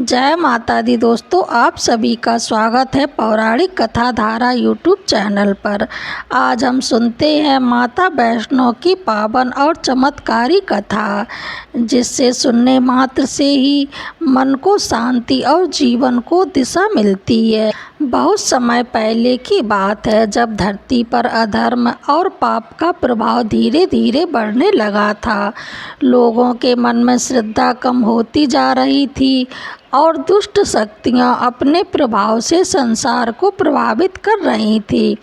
जय माता दी दोस्तों, आप सभी का स्वागत है पौराणिक कथा धारा यूट्यूब चैनल पर। आज हम सुनते हैं माता वैष्णो की पावन और चमत्कारी कथा, जिससे सुनने मात्र से ही मन को शांति और जीवन को दिशा मिलती है। बहुत समय पहले की बात है, जब धरती पर अधर्म और पाप का प्रभाव धीरे धीरे बढ़ने लगा था। लोगों के मन में श्रद्धा कम होती जा रही थी और दुष्ट शक्तियां अपने प्रभाव से संसार को प्रभावित कर रही थी।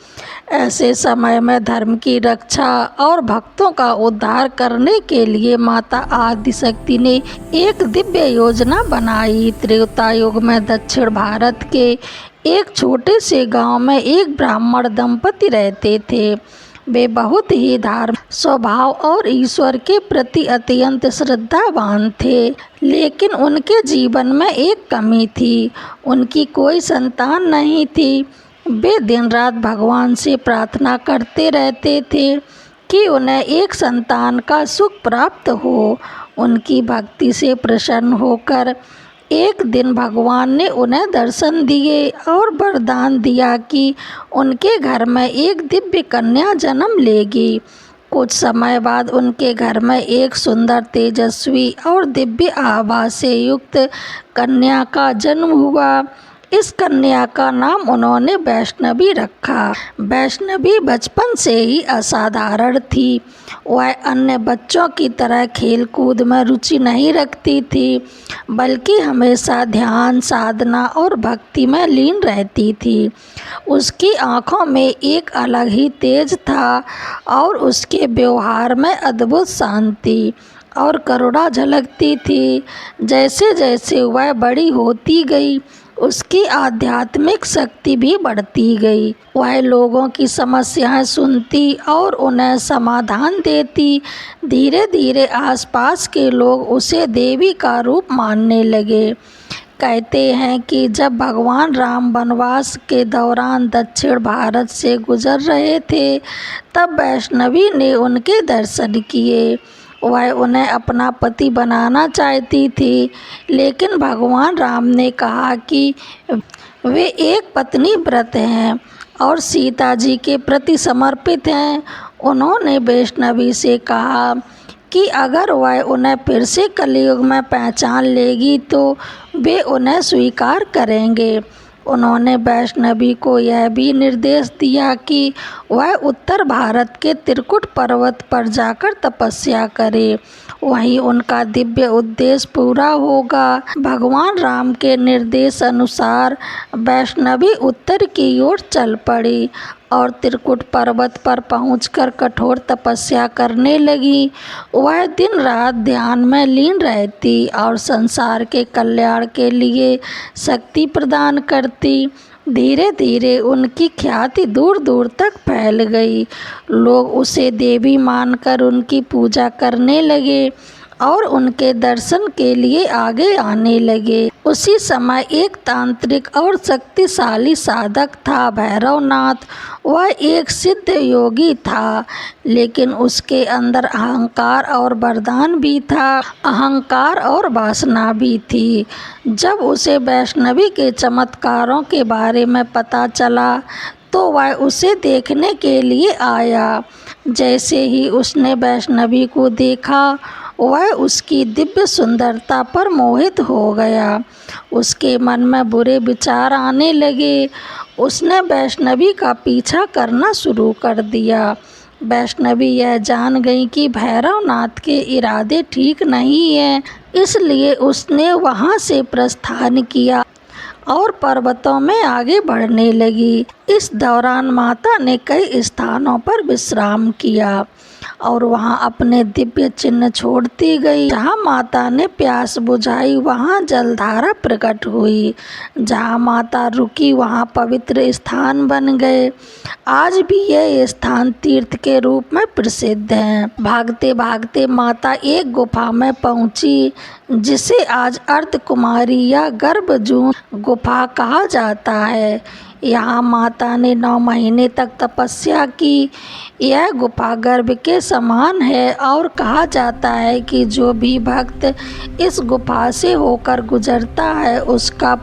ऐसे समय में धर्म की रक्षा और भक्तों का उद्धार करने के लिए माता आदिशक्ति ने एक दिव्य योजना बनाई। त्रेता युग में दक्षिण भारत के एक छोटे से गांव में एक ब्राह्मण दंपति रहते थे। वे बहुत ही धार्मिक स्वभाव और ईश्वर के प्रति अत्यंत श्रद्धावान थे, लेकिन उनके जीवन में एक कमी थी। उनकी कोई संतान नहीं थी। वे दिन रात भगवान से प्रार्थना करते रहते थे कि उन्हें एक संतान का सुख प्राप्त हो। उनकी भक्ति से प्रसन्न होकर एक दिन भगवान ने उन्हें दर्शन दिए और वरदान दिया कि उनके घर में एक दिव्य कन्या जन्म लेगी। कुछ समय बाद उनके घर में एक सुंदर, तेजस्वी और दिव्य आभा से युक्त कन्या का जन्म हुआ। इस कन्या का नाम उन्होंने वैष्णवी रखा। वैष्णवी बचपन से ही असाधारण थी। वह अन्य बच्चों की तरह खेल कूद में रुचि नहीं रखती थी, बल्कि हमेशा ध्यान, साधना और भक्ति में लीन रहती थी। उसकी आँखों में एक अलग ही तेज था और उसके व्यवहार में अद्भुत शांति और करुणा झलकती थी। जैसे जैसे वह बड़ी होती गई, उसकी आध्यात्मिक शक्ति भी बढ़ती गई। वह लोगों की समस्याएं सुनती और उन्हें समाधान देती। धीरे धीरे आसपास के लोग उसे देवी का रूप मानने लगे। कहते हैं कि जब भगवान राम वनवास के दौरान दक्षिण भारत से गुजर रहे थे, तब वैष्णवी ने उनके दर्शन किए। वह उन्हें अपना पति बनाना चाहती थी, लेकिन भगवान राम ने कहा कि वे एक पत्नी व्रत हैं और सीता जी के प्रति समर्पित हैं। उन्होंने वैष्णवी से कहा कि अगर वह उन्हें फिर से कलयुग में पहचान लेगी तो वे उन्हें स्वीकार करेंगे। उन्होंने वैष्णवी को यह भी निर्देश दिया कि वह उत्तर भारत के त्रिकुट पर्वत पर जाकर तपस्या करे, वहीं उनका दिव्य उद्देश्य पूरा होगा। भगवान राम के निर्देश अनुसार वैष्णवी उत्तर की ओर चल पड़ी और त्रिकुट पर्वत पर पहुंचकर कठोर तपस्या करने लगी। वह दिन रात ध्यान में लीन रहती और संसार के कल्याण के लिए शक्ति प्रदान करती। धीरे धीरे उनकी ख्याति दूर दूर तक फैल गई। लोग उसे देवी मानकर उनकी पूजा करने लगे और उनके दर्शन के लिए आगे आने लगे। उसी समय एक तांत्रिक और शक्तिशाली साधक था, भैरवनाथ। वह एक सिद्ध योगी था, लेकिन उसके अंदर अहंकार और वरदान भी था, अहंकार और वासना भी थी। जब उसे वैष्णवी के चमत्कारों के बारे में पता चला तो वह उसे देखने के लिए आया। जैसे ही उसने वैष्णवी को देखा, वह उसकी दिव्य सुंदरता पर मोहित हो गया। उसके मन में बुरे विचार आने लगे। उसने वैष्णवी का पीछा करना शुरू कर दिया। वैष्णवी यह जान गई कि भैरवनाथ के इरादे ठीक नहीं हैं, इसलिए उसने वहां से प्रस्थान किया और पर्वतों में आगे बढ़ने लगी। इस दौरान माता ने कई स्थानों पर विश्राम किया और वहां अपने दिव्य चिन्ह छोड़ती गई। जहां माता ने प्यास बुझाई, वहां जलधारा प्रकट हुई। जहां माता रुकी, वहां पवित्र स्थान बन गए। आज भी यह स्थान तीर्थ के रूप में प्रसिद्ध है। भागते भागते माता एक गुफा में पहुंची, जिसे आज अर्धकुमारी या गर्भजून गुफा कहा जाता है। यहाँ माता ने 9 महीने तक तपस्या की। यह गुफा गर्भ के समान है और कहा जाता है कि जो भी भक्त इस गुफा से होकर गुजरता है उसका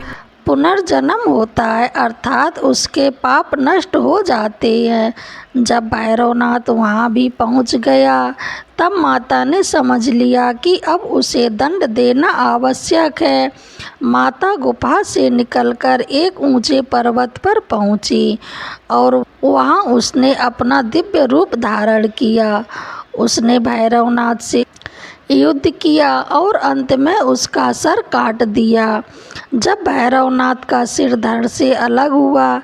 पुनर्जन्म होता है, अर्थात उसके पाप नष्ट हो जाते हैं। जब भैरवनाथ वहाँ भी पहुँच गया तब माता ने समझ लिया कि अब उसे दंड देना आवश्यक है। माता गुफा से निकलकर एक ऊंचे पर्वत पर पहुँची और वहाँ उसने अपना दिव्य रूप धारण किया। उसने भैरवनाथ से युद्ध किया और अंत में उसका सर काट दिया। जब भैरवनाथ का सिर धड़ से अलग हुआ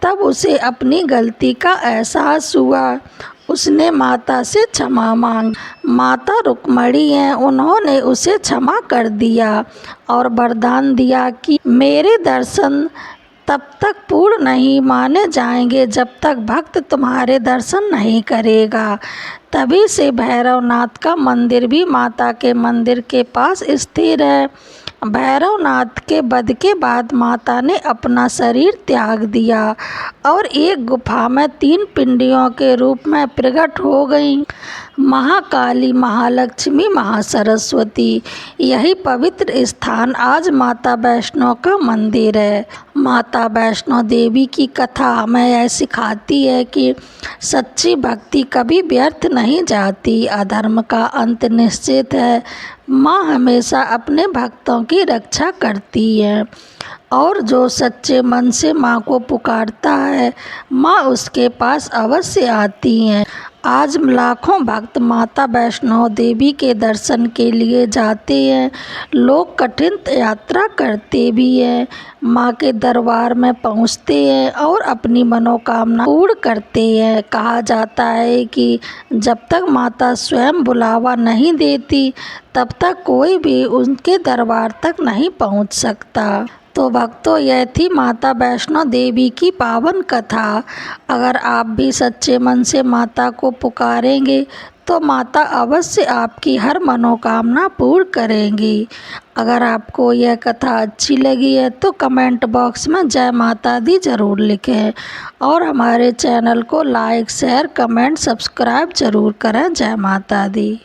तब उसे अपनी गलती का एहसास हुआ। उसने माता से क्षमा मांगी। माता रुक्मणी हैं, उन्होंने उसे क्षमा कर दिया और वरदान दिया कि मेरे दर्शन तब तक पूर्ण नहीं माने जाएंगे जब तक भक्त तुम्हारे दर्शन नहीं करेगा। तभी से भैरवनाथ का मंदिर भी माता के मंदिर के पास स्थिर है। भैरवनाथ के वध के बाद माता ने अपना शरीर त्याग दिया और एक गुफा में 3 पिंडियों के रूप में प्रकट हो गईं। महाकाली, महालक्ष्मी, महासरस्वती। यही पवित्र स्थान आज माता वैष्णो का मंदिर है। माता वैष्णो देवी की कथा हमें यह सिखाती है कि सच्ची भक्ति कभी व्यर्थ नहीं जाती। अधर्म का अंत निश्चित है। माँ हमेशा अपने भक्तों की रक्षा करती है और जो सच्चे मन से माँ को पुकारता है माँ उसके पास अवश्य आती हैं। आज लाखों भक्त माता वैष्णो देवी के दर्शन के लिए जाते हैं। लोग कठिन यात्रा करते भी हैं, माँ के दरबार में पहुँचते हैं और अपनी मनोकामना पूर्ण करते हैं। कहा जाता है कि जब तक माता स्वयं बुलावा नहीं देती तब तक कोई भी उनके दरबार तक नहीं पहुँच सकता। तो भक्तों, यह थी माता वैष्णो देवी की पावन कथा। अगर आप भी सच्चे मन से माता को पुकारेंगे तो माता अवश्य आपकी हर मनोकामना पूर्ण करेंगी। अगर आपको यह कथा अच्छी लगी है तो कमेंट बॉक्स में जय माता दी ज़रूर लिखें और हमारे चैनल को लाइक, शेयर, कमेंट, सब्सक्राइब ज़रूर करें। जय माता दी।